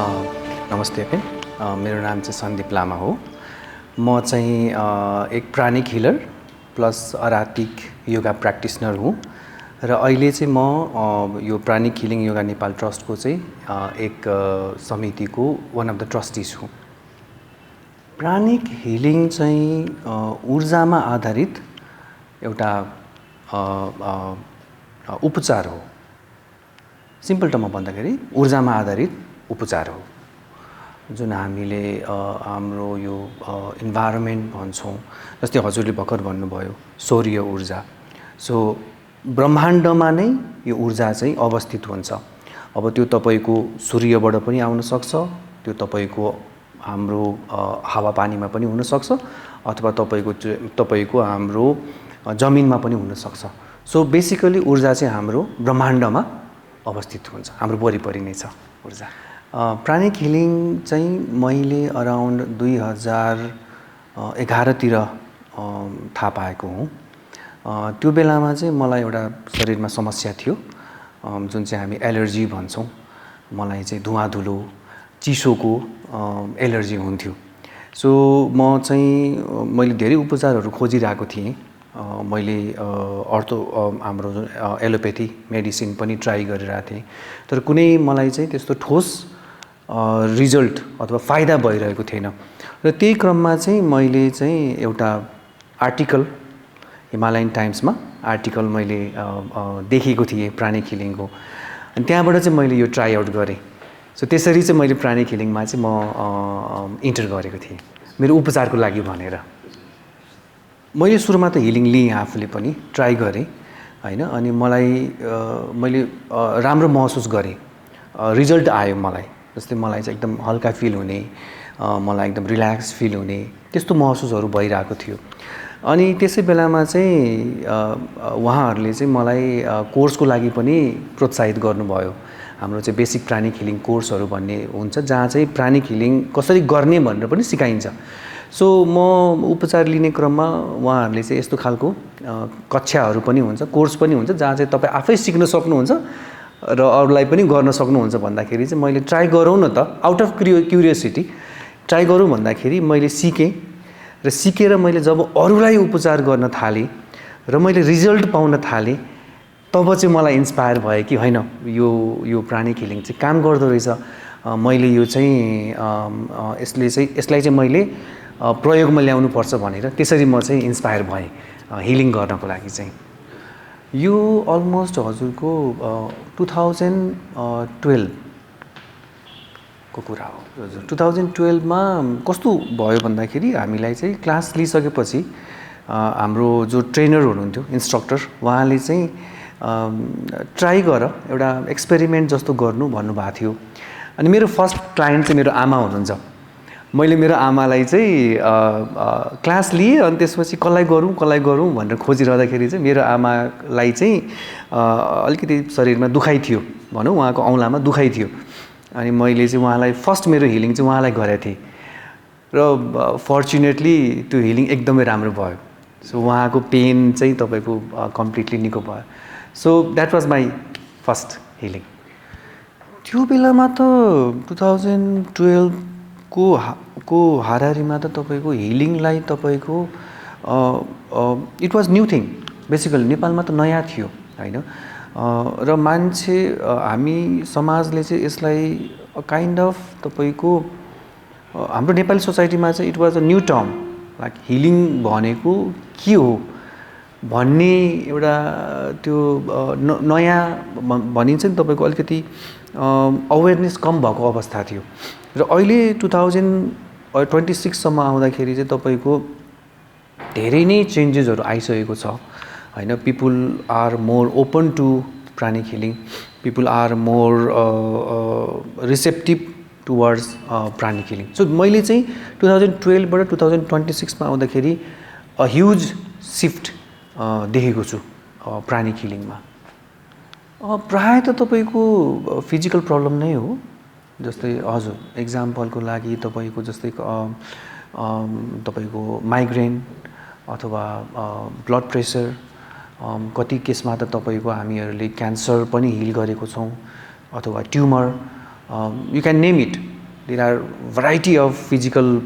नमस्ते है मेरो नाम चाहिँ सन्दीप लामा हो। म चाहिँ एक प्राणिक हिलर प्लस अराटिक योगा प्र्याक्टिसनर हुँ र अहिले चाहिँ म यो प्राणिक हिलिङ योगा नेपाल ट्रस्टको चाहिँ एक समितिको वान अफ द ट्रस्टिज हुँ। प्राणिक हिलिङ चाहिँ ऊर्जामा आधारित एउटा उपचार हो। सिम्पल टर्ममा भन्दाखेरि ऊर्जामा आधारित उपचार हो, जुन हामीले हाम्रो यो इन्भाइरोमेन्ट भन्छौँ। जस्तै हजुरले भर्खर भन्नुभयो सौर्य ऊर्जा। सो ब्रह्माण्डमा नै यो ऊर्जा चाहिँ अवस्थित हुन्छ। अब त्यो तपाईको सूर्यबाट पनि आउन सक्छ, त्यो तपाईको हाम्रो हावापानीमा पनि हुन सक्छ, अथवा तपाईको हाम्रो जमिनमा पनि हुन सक्छ। सो बेसिकली ऊर्जा चाहिँ हाम्रो ब्रह्माण्डमा अवस्थित हुन्छ, हाम्रो वरिपरि नै छ ऊर्जा। प्राणिक हिलिङ चाहिँ मैले अराउन्ड 2011 तिर थाहा पाएको हुँ। त्यो बेलामा चाहिँ मलाई एउटा शरीरमा समस्या थियो, जुन चाहिँ हामी एलर्जी भन्छौँ। मलाई चाहिँ धुवा धुलो चिसोको एलर्जी हुन्थ्यो। सो मैले धेरै उपचारहरू खोजिरहेको थिएँ। मैले हाम्रो एलोपैथी मेडिसिन पनि ट्राई गरिरहेको थिएँ, तर कुनै मलाई चाहिँ त्यस्तो ठोस रिजल्ट अथवा फाइदा भइरहेको थिएन। र त्यही क्रममा चाहिँ मैले चाहिँ एउटा आर्टिकल हिमालयन टाइम्समा आर्टिकल मैले देखेको थिएँ प्राणिक हिलिङको, अनि त्यहाँबाट चाहिँ मैले यो ट्राई आउट गरेँ। सो त्यसरी चाहिँ मैले प्राणिक हिलिङमा चाहिँ म इन्टर गरेको थिएँ मेरो उपचारको लागि भनेर। मैले सुरुमा त हिलिङ लिएँ, आफूले पनि ट्राई गरेँ हैन, अनि मैले राम्रो महसुस गरेँ, रिजल्ट आयो मलाई। जस्तै मलाई चाहिँ एकदम हल्का फिल हुने, मलाई एकदम रिल्याक्स फिल हुने, त्यस्तो महसुसहरू भइरहेको थियो। अनि त्यसै बेलामा चाहिँ उहाँहरूले चाहिँ मलाई कोर्सको लागि पनि प्रोत्साहित गर्नुभयो। हाम्रो चाहिँ बेसिक प्राणिक हिलिङ कोर्सहरू भन्ने हुन्छ, जहाँ चाहिँ प्राणिक हिलिङ कसरी गर्ने भनेर पनि सिकाइन्छ। सो म उपचार लिने क्रममा उहाँहरूले चाहिँ यस्तो खालको कक्षाहरू पनि हुन्छ, कोर्स पनि हुन्छ, जहाँ चाहिँ तपाईँ आफै सिक्न सक्नुहुन्छ र अरूलाई पनि गर्न सक्नुहुन्छ। भन्दाखेरि चाहिँ मैले ट्राई गरौँ न त, आउट अफ क्युरियोसिटी ट्राई गरौँ भन्दाखेरि मैले सिकेँ, र सिकेर मैले जब अरूलाई उपचार गर्न थालेँ र मैले रिजल्ट पाउन थालेँ, तब चाहिँ मलाई इन्स्पायर भयो कि होइन, यो प्राणिक हिलिङ चाहिँ काम गर्दो रहेछ। मैले यो चाहिँ यसलाई चाहिँ मैले प्रयोगमा ल्याउनु पर्छ भनेर त्यसरी म चाहिँ इन्स्पायर भएँ हिलिङ गर्नको लागि चाहिँ। यो अलमोस्ट हजुरको 2012 को कुरा हो। हजुर 2012 मा कस्तो भयो भन्दाखेरि हामीलाई चाहिँ क्लास लिइसकेपछि हाम्रो जो ट्रेनर हुनुहुन्थ्यो, इन्स्ट्रक्टर, उहाँले चाहिँ ट्राई गर, एउटा एक्सपेरिमेन्ट जस्तो गर्नु भन्नुभएको थियो। अनि मेरो फर्स्ट क्लाइन्ट चाहिँ मेरो आमा हुनुहुन्छ। मैले मेरो आमालाई चाहिँ क्लास लिएँ, अनि त्यसपछि कसलाई गरौँ भनेर खोजिरहँदाखेरि चाहिँ मेरो आमालाई चाहिँ अलिकति शरीरमा दुखाइ थियो, भनौँ उहाँको औँलामा दुखाइ थियो। अनि मैले चाहिँ उहाँलाई फर्स्ट मेरो हिलिङ चाहिँ उहाँलाई गरेको थिएँ, र फर्चुनेटली त्यो हिलिङ एकदमै राम्रो भयो। सो उहाँको पेन चाहिँ तपाईँको कम्प्लिटली निको भयो। So that was my first healing. त्यो बेलामा त 2012 को हाराहारीमा त तपाईँको हिलिङलाई तपाईँको it was new thing. Basically नेपालमा त नयाँ थियो हैन, र मान्छे हामी समाजले चाहिँ यसलाई काइन्ड अफ तपाईँको हाम्रो नेपाली सोसाइटीमा चाहिँ it was a new term, like healing भनेको के हो भन्ने एउटा त्यो नयाँ भनिन्छ नि, तपाईँको अलिकति अवेरनेस कम भएको अवस्था थियो। र अहिले 2026 सम्म आउँदाखेरि चाहिँ तपाईँको धेरै नै चेन्जेसहरू आइसकेको छ हैन। People are more open to pranic healing, people are more receptive towards pranic healing. So मैले चाहिँ 2012 बाट 2026 मा आउँदाखेरि अ ह्युज सिफ्ट देखेको छु प्राणिक हिलिङमा। प्राय त तपाईँको फिजिकल प्रब्लम नै हो। जस्तै हजुर एक्जाम्पलको लागि तपाईँको जस्तै तपाईँको माइग्रेन अथवा ब्लड प्रेसर, कति केसमा त तपाईँको हामीहरूले क्यान्सर पनि हिल गरेको छौँ, अथवा tumour, you can name it there are variety of physical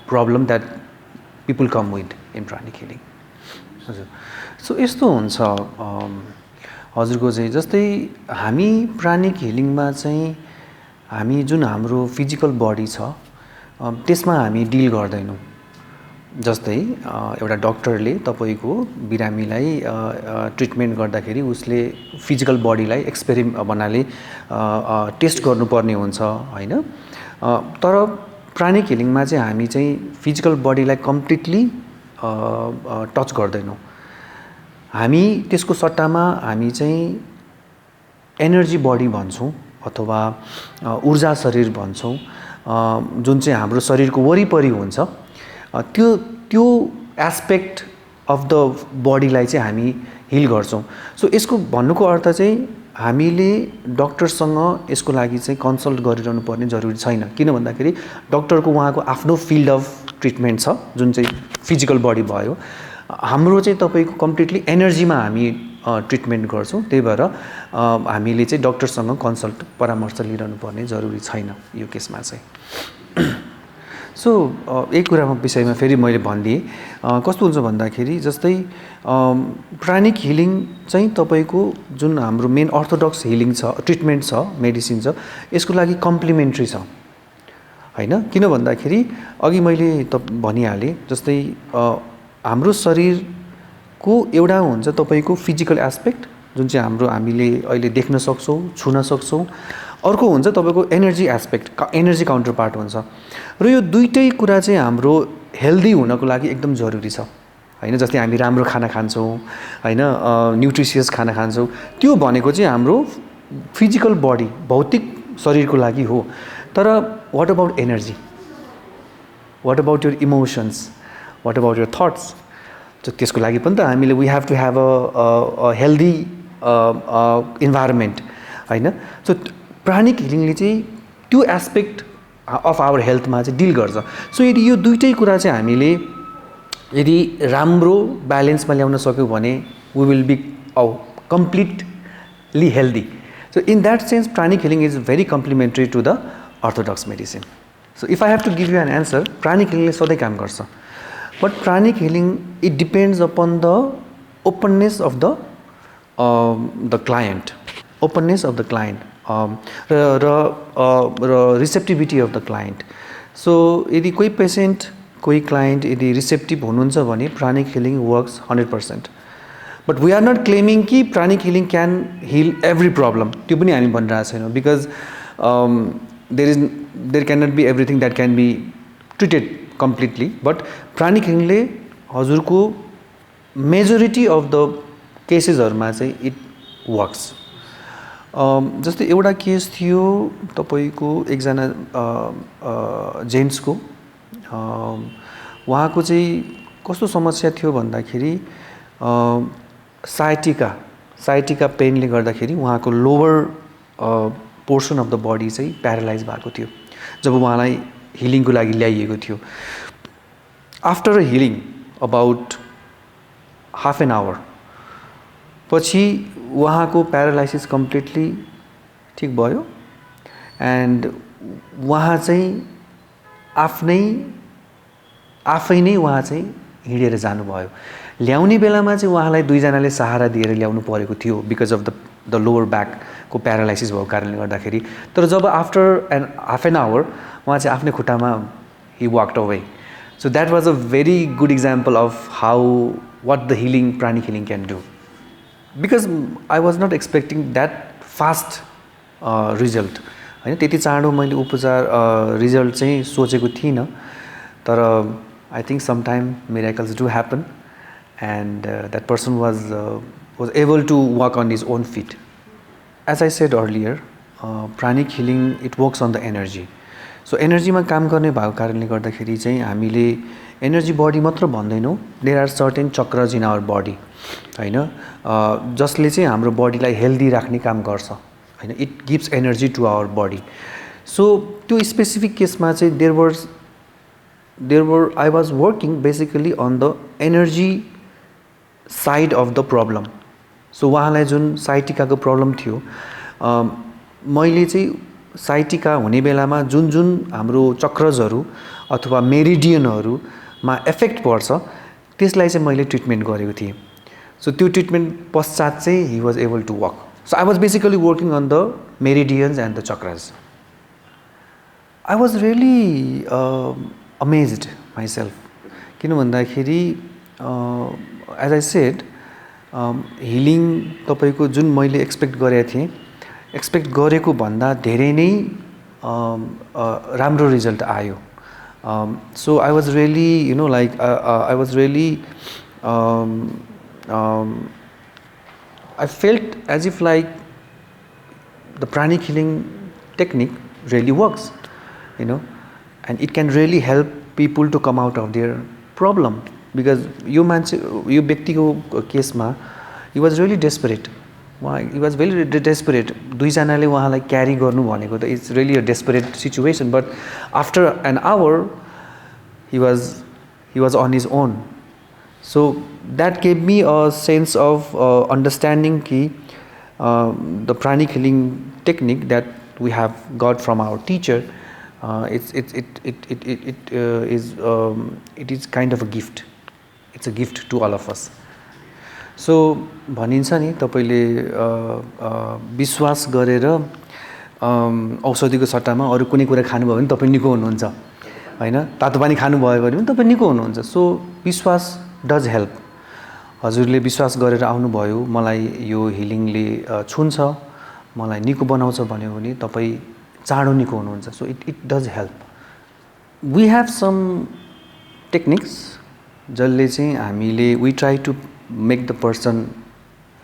problem that people come with in pranic healing हजुर सो यस्तो हुन्छ हजुरको चाहिँ जस्तै हामी प्राणिक हिलिङमा चाहिँ हामी जुन हाम्रो फिजिकल बडी छ त्यसमा हामी डिल गर्दैनौँ जस्तै एउटा डक्टरले तपाईको बिरामीलाई ट्रिटमेन्ट गर्दाखेरि उसले फिजिकल बडीलाई भन्नाले टेस्ट गर्नुपर्ने हुन्छ हैन तर प्राणिक हिलिङमा चाहिँ हामी चाहिँ फिजिकल बडीलाई कम्प्लिटली टच गर्दैनौँ हामी त्यसको सट्टामा हामी चाहिँ एनर्जी बडी भन्छौँ अथवा ऊर्जा शरीर भन्छौँ जुन चाहिँ हाम्रो शरीरको वरिपरि हुन्छ त्यो एस्पेक्ट अफ द बडीलाई चाहिँ हामी हिल गर्छौँ सो यसको भन्नुको अर्थ चाहिँ हामीले डक्टरसँग यसको लागि चाहिँ कन्सल्ट गरिरहनु पर्ने जरुरी छैन किन भन्दाखेरि डक्टरको उहाँको आफ्नो फिल्ड अफ ट्रिटमेन्ट छ जुन चाहिँ फिजिकल बडी भयो हाम्रो चाहिँ तपाईको कम्प्लिटली एनर्जीमा हामी ट्रिटमेन्ट गर्छौँ त्यही भएर हामीले चाहिँ डक्टरसँग कन्सल्ट परामर्श लिइरहनु पर्ने जरुरी छैन यो केसमा चाहिँ सो एक कुरामा विषयमा फेरि मैले भनिदिएँ कस्तो हुन्छ भन्दाखेरि जस्तै प्राणिक हिलिङ चाहिँ तपाईको जुन हाम्रो मेन अर्थोडक्स हिलिङ छ ट्रिटमेन्ट छ मेडिसिन छ यसको लागि कम्प्लिमेन्ट्री छ हैन किन भन्दाखेरि अघि मैले भनिहालेँ जस्तै हाम्रो शरीरको एउटा हुन्छ तपाईको फिजिकल एस्पेक्ट जुन चाहिँ हाम्रो हामीले अहिले देख्न सक्छौँ छुन सक्छौँ अर्को हुन्छ तपाईको energy aspect energy counter part हुन्छ र यो दुईटै कुरा चाहिँ हाम्रो हेल्दी हुनको लागि एकदम जरुरी छ हैन जस्तै हामी राम्रो खाना खान्छौँ हैन न्युट्रिसियस खाना खान्छौँ त्यो भनेको चाहिँ हाम्रो फिजिकल बडी भौतिक शरीरको लागि हो तर what about energy what about your emotions what about your thoughts त्यसको लागि पनि त हामीले we have to have a healthy environment हैन सो प्राणिक हिलिङले चाहिँ त्यो एस्पेक्ट अफ आवर हेल्थमा चाहिँ डिल गर्छ सो यदि यो दुईटै कुरा चाहिँ हामीले यदि राम्रो ब्यालेन्समा ल्याउन सक्यौँ भने we will be completely healthy so in that sense pranic healing is very complementary to the orthodox medicine so if I have to give you an answer pranic हिलिङले सधैँ काम गर्छ but pranic healing it depends upon the openness of the client openness of the client र receptivity of the client so यदि कोही patient कोही client यदि receptive हुनुहुन्छ भने pranic healing works 100% but we are not claiming कि pranic healing can heal every problem त्यो पनि हामी भनिरहेको छैनौँ because there can not be everything that can be treated completely but pranic हिलिङले हजुरको मेजोरिटी अफ द केसेसहरूमा चाहिँ इट वर्क्स जस्तै एउटा केस थियो तपाईको एकजना जेन्ट्सको उहाँको चाहिँ कस्तो समस्या थियो भन्दाखेरि साइटिका पेनले गर्दाखेरि उहाँको lower portion of the body चाहिँ प्यारालाइज भएको थियो जब उहाँलाई हिलिङको लागि ल्याइएको थियो after healing about half an hour पछि उहाँको प्यारालाइसिस कम्प्लिटली ठिक भयो एन्ड उहाँ चाहिँ आफै नै उहाँ चाहिँ हिँडेर जानुभयो ल्याउने बेलामा चाहिँ उहाँलाई दुईजनाले सहारा दिएर ल्याउनु परेको थियो बिकज अफ द लोवर ब्याकको प्यारालाइसिस भएको कारणले गर्दाखेरि तर जब आफ्टर हाफ एन आवर उहाँ चाहिँ आफ्नै खुट्टामा he walked away so that was a very good example of how what the healing pranic healing can do because I was not expecting that fast result हैन त्यति चाँडो मैले उपचार result चाहिँ सोचेको थिइनँ तर I think some time miracles do happen and that person was able to work on his own feet as I said earlier pranic healing it works on the energy so एनर्जीमा काम गर्ने भएको कारणले गर्दाखेरि चाहिँ हामीले एनर्जी बडी मात्र भन्दैनौँ there are certain chakras in our body हैन जसले चाहिँ हाम्रो बडीलाई हेल्दी राख्ने काम गर्छ हैन it gives energy to our body so त्यो स्पेसिफिक केसमा चाहिँ there were I was working basically on the energy side of the problem so उहाँलाई जुन साइटिकाको प्रब्लम थियो मैले चाहिँ साइटिका हुने बेलामा जुन जुन हाम्रो चक्रजहरू अथवा मेरिडियनहरूमा इफेक्ट पर्छ त्यसलाई चाहिँ मैले ट्रिटमेन्ट गरेको थिएँ सो त्यो ट्रिटमेन्ट पश्चात चाहिँ he was able to work so I was basically working on the meridians and the chakras I was really amazed myself. किन भन्दाखेरि as I said healing तपाईको जुन मैले एक्सपेक्ट गरेको थिएँ एक्सपेक्ट गरेको भन्दा धेरै नै राम्रो रिजल्ट आयो so I was really like I was really I felt as if like the pranic healing technique really works and it can really help people to come out of their problem because यो मान्छे यो व्यक्तिको केसमा he was really desperate he was very desperate दुई जनाले उहाँलाई क्यारी गर्नु भनेको त it's really a desperate situation but after an hour he was on his own so that gave me a sense of understanding ki the pranic healing technique that we have got from our teacher it is kind of a gift it's a gift to all of us so भनिन्छ नि तपाईले विश्वास गरेर औषधिको सट्टामा अरु कुनै कुरा खानुभयो भने तपाई निको हुनुहुन्छ हैन तातो पानी खानुभयो भने पनि तपाई निको हुनुहुन्छ सो विश्वास डज हेल्प हजुरले विश्वास गरेर आउनु भयो मलाई यो हिलिङले छुन्छ मलाई निको बनाउँछ भन्यो भने तपाई चाँडो निको हुनुहुन्छ so it does help we have some techniques जसले चाहिँ हामीले we try to make the person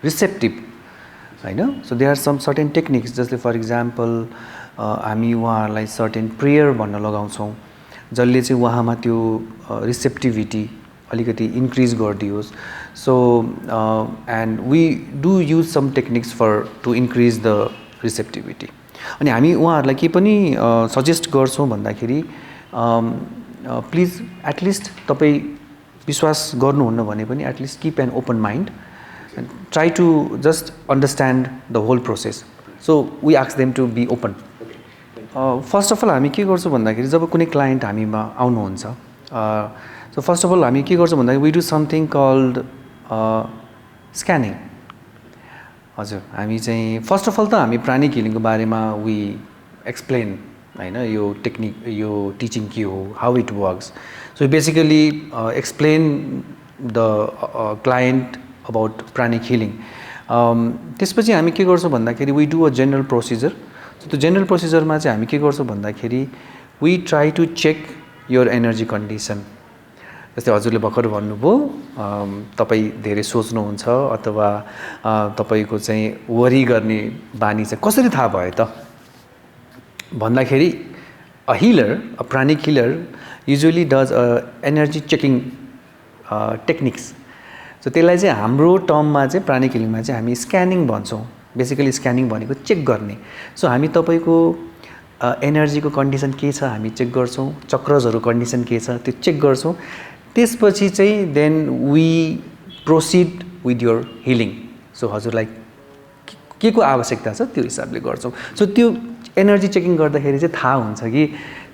receptive हैन so there are some certain techniques जसले for example हामी उहाँहरुलाई certain prayer भन्न लगाउँछौं जसले चाहिँ उहाँमा त्यो receptivity अलिकति increase गरिदियोस् so and we do use some techniques to increase the receptivity अनि हामी उहाँहरुलाई के पनि सजेस्ट गर्छौं भन्दाखेरि प्लिज एट लिस्ट तपाई विश्वास गर्नुहुन्न भने पनि at least keep an open mind and try to just understand the whole process so we ask them to be open first of all हामी के गर्छौं भन्दाखेरि जब कुनै क्लाइन्ट हामीमा आउनुहुन्छ so first of all हामी के गर्छौं भन्दाखेरि we do something called scanning हजुर हामी चाहिँ फर्स्ट अफ अल त हामी प्राणिक हिलिङको बारेमा वी एक्सप्लेन हैन यो टेक्निक यो टिचिङ के हो how it works so basically explain the client about pranic healing त्यसपछि हामी के गर्छौं भन्दाखेरि we do a general procedure so त्यो जनरल प्रोसिजरमा चाहिँ हामी के गर्छौं भन्दाखेरि we try to check your energy condition जस्तै हजुरले भर्खर भन्नुभयो तपाई धेरै सोच्नुहुन्छ अथवा तपाईको चाहिँ वरी गर्ने बानी चाहिँ कसरी थाहा भयो त भन्दाखेरि a healer a pranic healer usually does a energy checking techniques so त्यसलाई चाहिँ हाम्रो टर्ममा चाहिँ प्राणिक हिलिङमा चाहिँ हामी स्क्यानिङ भन्छौं बेसिकली स्क्यानिङ भनेको चेक गर्ने सो हामी तपाईको एनर्जीको कन्डिसन के छ हामी चेक गर्छौं चक्रजहरु कन्डिसन के छ त्यो चेक गर्छौं त्यसपछि चाहिँ then we proceed with your healing so हजुरलाई के को आवश्यकता छ त्यो हिसाबले गर्छौं सो त्यो एनर्जी चेकिङ गर्दाखेरि चाहिँ थाहा हुन्छ कि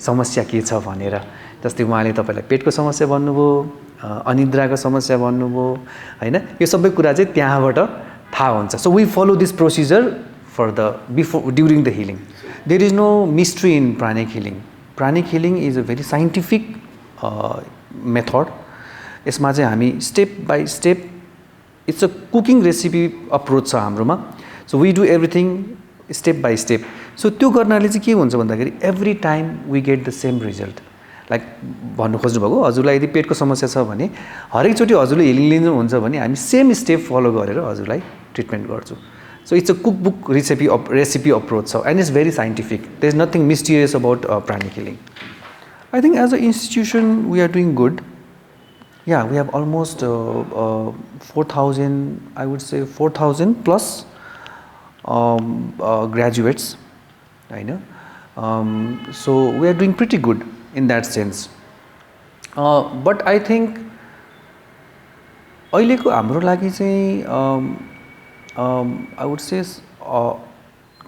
समस्या के छ भनेर जस्तै उहाँले तपाईलाई पेटको समस्या भन्नुभयो अनिद्राको समस्या भन्नुभयो हैन यो सबै कुरा चाहिँ त्यहाँबाट थाहा हुन्छ so we follow this procedure for the before during the healing there is no mystery in pranic healing pranic healing is a very scientific method यसमा चाहिँ हामी step by step it's a cooking recipe approach छ हाम्रोमा so we do everything step by step so त्यो गर्नाले चाहिँ के हुन्छ भन्दाखेरि every time we get the same result like भन्नु खोज्नु भएको हजुरलाई यदि पेटको समस्या छ भने हरेक चोटी हजुरले हिलिङ लिनुहुन्छ भने हामी सेम स्टेप फलो गरेर हजुरलाई ट्रिटमेन्ट गर्छौं so it's a cook book recipe approach छ and it's very scientific there is nothing mysterious about pranic healing I think as an institution we are doing good. Yeah, we have almost 4,000, I would say 4,000 plus graduates. I know. So we are doing pretty good in that sense. But I think अहिलेको हाम्रो लागि चाहिँ I would say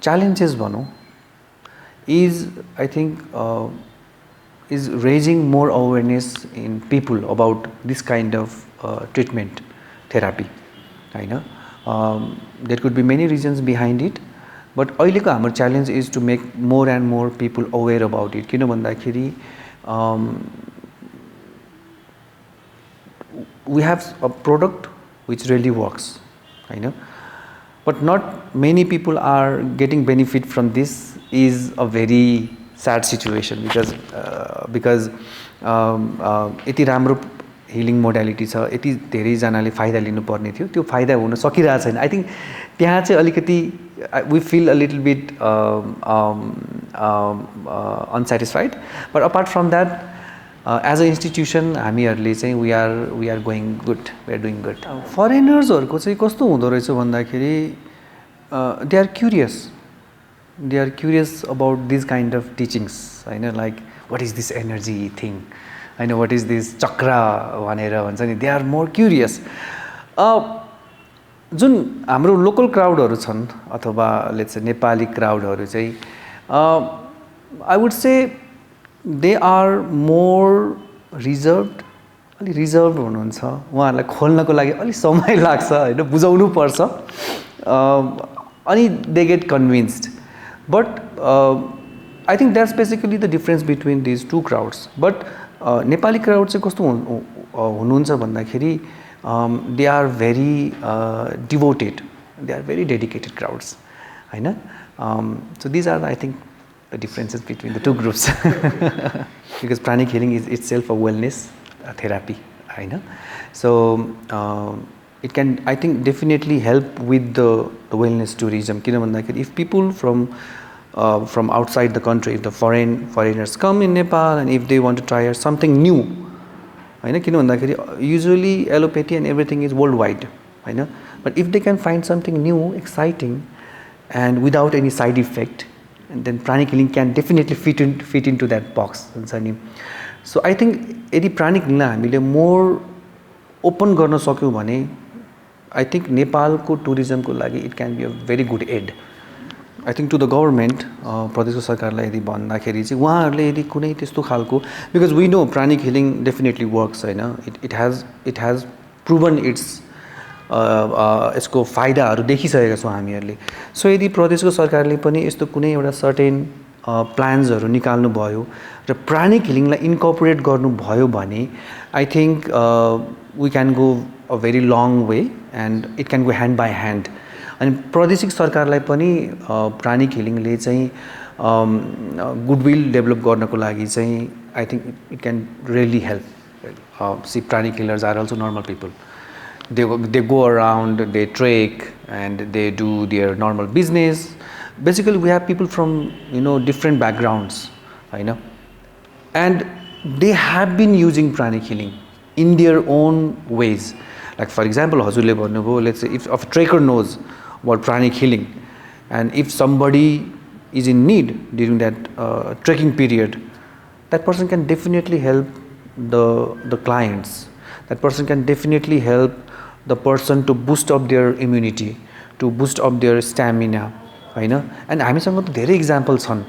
challenges भनौं is, I think, is raising more awareness in people about this kind of treatment therapy. होइन, there could be many reasons behind it, but अहिलेको हाम्रो challenge is to make more and more people aware about it. किन भन्दाखेरि we have a product which really works, होइन, but not many people are getting benefit from this is a very sad situation because यति राम्रो healing modality छ, यति धेरै जनाले फाइदा लिनु पर्ने थियो, त्यो फाइदा हुन सकिरहेको छैन. I think त्यहाँ चाहिँ अलिकति we feel a little bit unsatisfied, but apart from that, as an institution हामीहरुले चाहिँ we are going good, we are doing good. Foreigners हरुको चाहिँ कस्तो हुँदो रहेछ भन्दाखेरि they are curious about this kind of teachings, हैन, like what is this energy thing, I know what is this chakra भनेर भन्छ नि, they are more curious. जुन हाम्रो लोकल क्राउडहरु छन् अथवा लेट्स से नेपाली क्राउडहरु चाहिँ I would say they are more reserved, अलि रिजर्भ हुनुहुन्छ, उहाँहरुलाई खोल्नको लागि अलि समय लाग्छ, हैन, बुझाउनु पर्छ, अनि they get convinced. But I think that's basically the difference between these two crowds. But Nepali crowd चाहिँ कस्तो हुनुहुन्छ भन्दाखेरि they are very devoted, they are very dedicated crowds, हैन. So these are, I think, the differences between the two groups. Because pranic healing is itself a wellness therapy, हैन. So it can, I think, definitely help with the wellness tourism. किन भन्दाखेरि if people from outside the country, if the foreigners come in Nepal and if they want to try something new, हैन, किन भन्दाखेरि usually allopathy and everything is worldwide, हैन, but if they can find something new, exciting, and without any side effect, and then pranic healing can definitely fit into that box. So I think यदि pranic healing हामीले more open गर्न सक्यौं भने I think नेपालको tourism को लागि it can be a very good aid. I think to the government, प्रदेशको सरकारलाई यदि भन्दाखेरि चाहिँ उहाँहरुले यदि कुनै त्यस्तो खालको, because we know pranic healing definitely works, हैन, it has proven its यसको फाइदाहरु देखिसकेका छौं हामीहरुले. सो यदि प्रदेशको सरकारले पनि यस्तो कुनै एउटा सर्टेन प्लान्सहरु निकाल्नु भयो र प्रानिक हिलिङलाई इन्कर्पोरेट गर्नु भयो भने I think we can go a very long way and it can go hand by hand. अनि प्रादेशिक सरकारलाई पनि प्रानिक हिलिङले चाहिँ गुडविल डेभलप गर्नको लागि चाहिँ I think it can really help. See, pranic healers are also normal people. They go around, they trek, and they do their normal business. Basically, we have people from different backgrounds, and they have been using pranic healing in their own ways. Like for example, हजुरले भन्नुभयो, let's say if a trekker knows about pranic healing, and if somebody is in need during that trekking period, that person can definitely help the clients. That person can definitely help the person to boost up their immunity, to boost up their stamina, हैन. And हामीसँग त धेरै example छन्,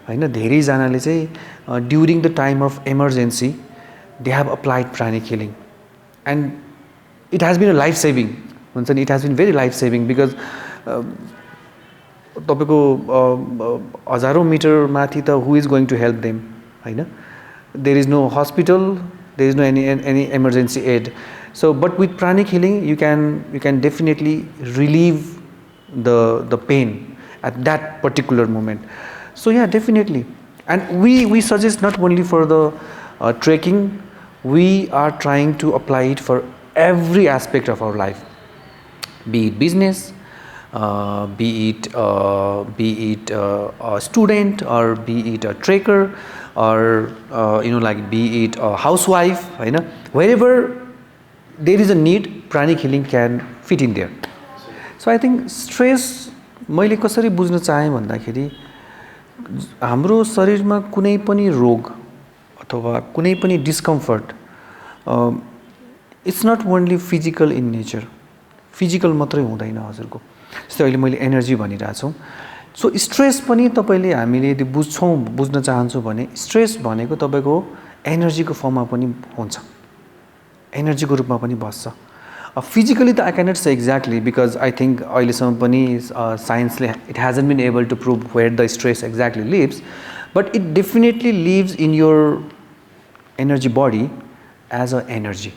हैन. धेरै जनाले चाहिँ during the time of emergency they have applied pranic healing and it has been a life saving. हुन्छ नि, it has been very life saving because तपाईको हजारौं मिटर माथि त who is going to help them, हैन. There is no hospital, there is no any emergency aid. So but with pranic healing you can definitely relieve the pain at that particular moment. So yeah, definitely. And we suggest not only for the trekking, we are trying to apply it for every aspect of our life, be it business, be it a student, or be it a trekker, or like be it a housewife, wherever there is a need, pranic healing can fit in there. So I think stress मैले कसरी बुझ्न चाहे भन्दाखेरि हाम्रो शरीरमा कुनै पनि रोग अथवा कुनै पनि discomfort it's not only physical in nature. Physical मात्रै हुँदैन हजुरको. जस्तै अहिले मैले एनर्जी भनिरहेको छु, सो स्ट्रेस पनि तपाईले हामीले यदि बुझ्न चाहन्छौँ भने स्ट्रेस भनेको तपाईको एनर्जीको फर्ममा पनि हुन्छ, एनर्जीको रूपमा पनि बस्छ। फिजिकली त I cannot say exactly because I think अहिलेसम्म पनि साइन्सले it hasn't been able to prove where the stress exactly lives, but it definitely lives in your energy body as a energy.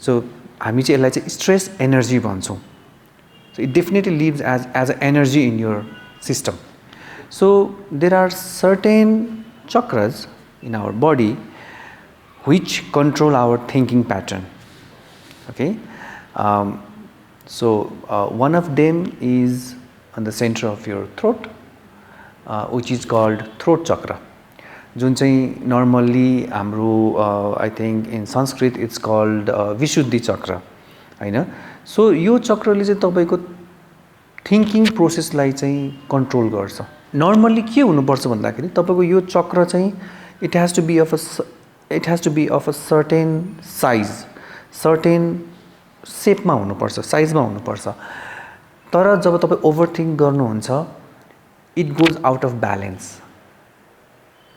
So हामी चाहिँ यसलाई चाहिँ stress energy भन्छौँ। So it definitely lives as an energy in your system. So there are certain chakras in our body which control our thinking pattern. Okay, one of them is on the center of your throat, which is called throat chakra. जुन चाहिँ normally हाम्रो I think in Sanskrit it's called Vishuddhi chakra, हैन। So यो चक्रले चाहिँ तपाईको thinking प्रोसेसलाई चाहिँ control गर्छ। Normally के हुनुपर्छ भन्दाखेरि तपाईको यो चक्र चाहिँ it has to be of a certain size, certain शेपमा हुनुपर्छ, साइजमा हुनुपर्छ। तर जब तपाई ओभरथिंक गर्नुहुन्छ it goes out of balance.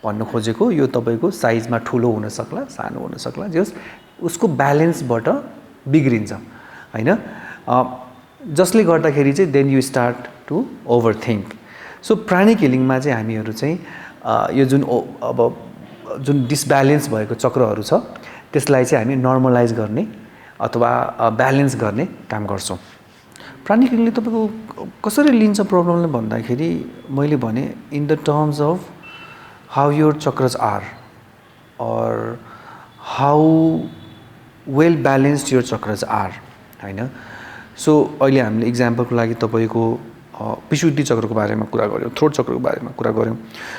भन्नु खोजेको यो तपाईको साइजमा ठुलो हुन सक्ला, सानो हुन सक्ला, जस उसको ब्यालेन्सबाट बिग्रिन्छ, हैन। जसले गर्दाखेरि चाहिँ then you start to overthink. So pranic हिलिङमा चाहिँ हामीहरू चाहिँ यो जुन डिसब्यालेन्स भएको चक्रहरू छ त्यसलाई चाहिँ हामी नर्मलाइज गर्ने अथवा ब्यालेन्स गर्ने काम गर्छौं। प्राणिक हिलिङले तपाईको कसरी लिन्छ प्रब्लमले भन्दाखेरि मैले भने in the terms of how your chakras are or how well balanced your chakras are, हैन। सो अहिले हामीले एक्जाम्पलको लागि तपाईको विशुद्धि चक्रको बारेमा कुरा गर्यौं, थ्रोट चक्रको बारेमा कुरा गर्यौं।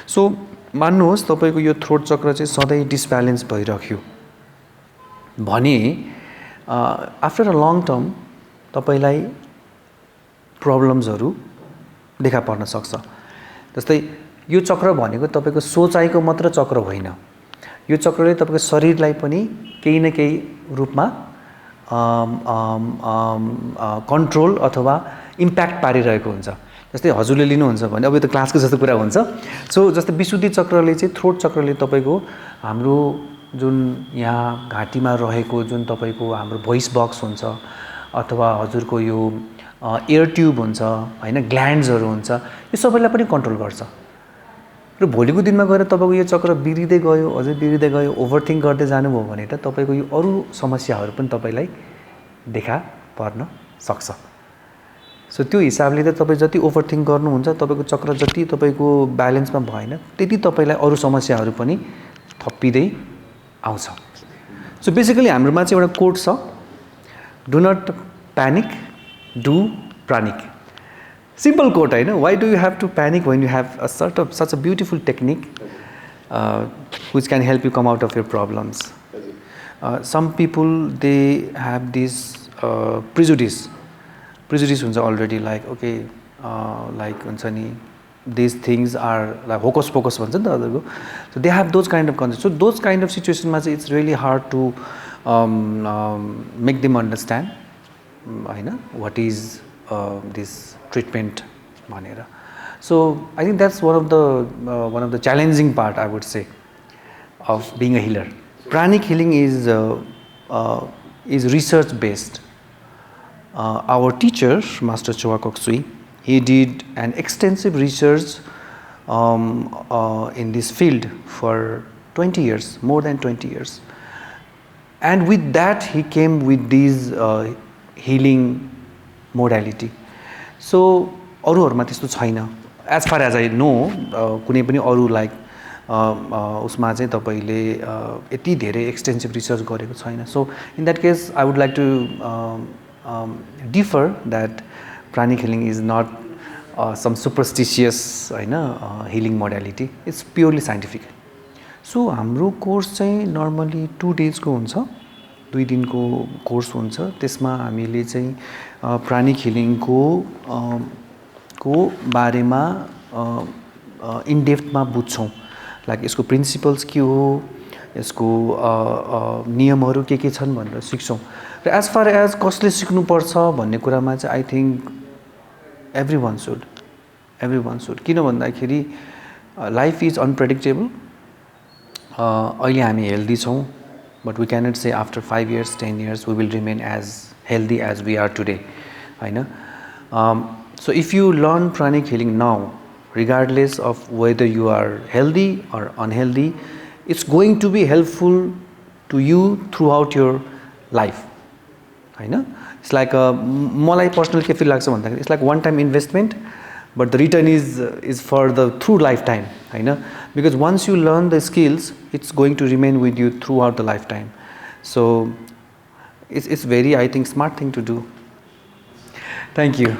सो मान्नुहोस् तपाईको यो थ्रोट चक्र चाहिँ सधैँ डिसब्यालेन्स भइराख्यो भने आफ्टर अ लङ टर्म तपाईलाई प्रब्लम्सहरु देखा पर्न सक्छ। जस्तै यो चक्र भनेको तपाईको सोचाइको मात्र चक्र होइन, यो चक्रले तपाईको शरीरलाई पनि केही न केही रूपमा कन्ट्रोल अथवा इम्प्याक्ट पारिरहेको हुन्छ। जस्तै हजुरले लिनुहुन्छ भने अब यो त क्लासको जस्तो कुरा हुन्छ। सो जस्तै विशुद्धि चक्रले चाहिँ थ्रोट चक्रले तपाईको हाम्रो जुन यहाँ घाँटीमा रहेको जुन तपाईको हाम्रो भोइस बक्स हुन्छ अथवा हजुरको यो एयर ट्युब हुन्छ, हैन, ग्ल्यान्ड्सहरु हुन्छ, यो सबैलाई पनि कन्ट्रोल गर्छ। र भोलिको दिनमा गएर तपाईको यो चक्र बिग्रिदै गयो, अझै बिग्रिदै गयो, ओभरथिंक गर्दै जानुभयो भने त तपाईको यो अरु समस्याहरु पनि तपाईलाई देखा पर्न सक्छ। सो त्यो हिसाबले त तपाई जति ओभरथिंक गर्नुहुन्छ तपाईको चक्र जति तपाईको ब्यालेन्समा भएन त्यति तपाईलाई अरु समस्याहरु पनि थप्पिदै आउँछ। सो बेसिकली हाम्रोमा चाहिँ एउटा कोट छ, do not panic, do pranic. Simple quote, I know. Why do you have to panic when you have such a beautiful technique which can help you come out of your problems? Some people they have this prejudice हुन्छ already, like okay, like हुन्छ नि these things are like hocus pocus भन्छ नि त हजुरको। So they have those kind of concepts. So those kind of situation मा चाहिँ it's really hard to make them understand, हैन, what is this treatment भनेर। So I think that's one of the challenging part, I would say, of being a healer. Pranic healing is research based. Our teacher, Master Choa Kok Sui, he did an extensive research in this field for 20 years, more than 20 years, and with that he came with these healing modality. So अरूहरुमा त्यस्तो छैन, as far as I know, कुनै पनि अरू like उसमा चाहिँ तपाईले यति धेरै एक्सटेन्सिभ रिसर्च गरेको छैन। So in that case I would like to differ that pranic healing is not some superstitious, हैन, healing modality, it's purely scientific. So हाम्रो कोर्स चाहिँ नर्मली 2 days को हुन्छ, 2 दिनको कोर्स हुन्छ। त्यसमा हामीले चाहिँ प्राणिक हिलिङको बारेमा इन डेप्थमा बुझ्छौं, लाइक यसको प्रिन्सिपल्स के हो, यसको नियमहरु के छन् भनेर सिक्छौं। र एज फार एज कसले सिक्नु पर्छ भन्ने कुरामा चाहिँ I think everyone should, everyone should. किन भन्दाखेरि life is unpredictable. अहिले हामी healthy छौँ, but we cannot say after 5 years, 10 years we will remain as healthy as we are today. हैन? So if you learn pranic healing now, regardless of whether you are healthy or unhealthy, it's going to be helpful to you throughout your life. हैन? It's like मलाई personally के feel लाग्छ भन्दाखेरि it's like one time investment, but the return is for the through lifetime. हैन? Because once you learn the skills, it's going to remain with you throughout the lifetime. So it's very, I think, smart thing to do. Thank you.